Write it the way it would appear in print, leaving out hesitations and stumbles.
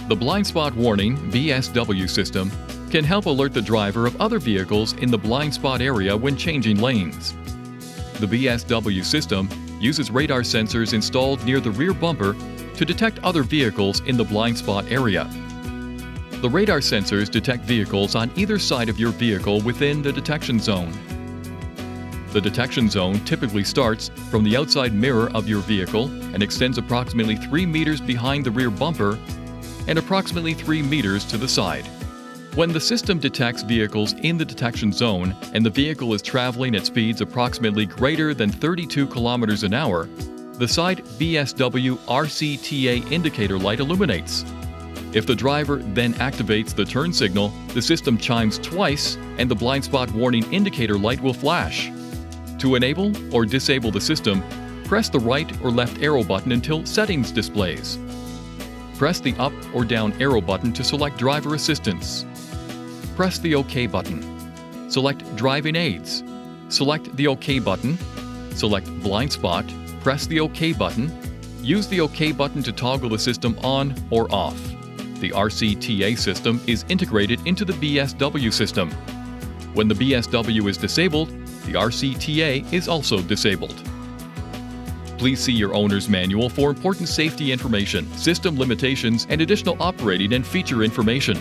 The blind spot warning BSW system can help alert the driver of other vehicles in the blind spot area when changing lanes. The BSW system uses radar sensors installed near the rear bumper to detect other vehicles in the blind spot area. The radar sensors detect vehicles on either side of your vehicle within the detection zone. The detection zone typically starts from the outside mirror of your vehicle and extends approximately 3 meters behind the rear bumper and approximately 3 meters to the side. When the system detects vehicles in the detection zone and the vehicle is traveling at speeds approximately greater than 32 kilometers an hour, the side BSW RCTA indicator light illuminates. If the driver then activates the turn signal, the system chimes twice and the blind spot warning indicator light will flash. To enable or disable the system, press the right or left arrow button until Settings displays. Press the up or down arrow button to select driver assistance. Press the OK button. Select driving aids. Select the OK button. Select blind spot. Press the OK button. Use the OK button to toggle the system on or off. The RCTA system is integrated into the BSW system. When the BSW is disabled, the RCTA is also disabled. Please see your owner's manual for important safety information, system limitations, and additional operating and feature information.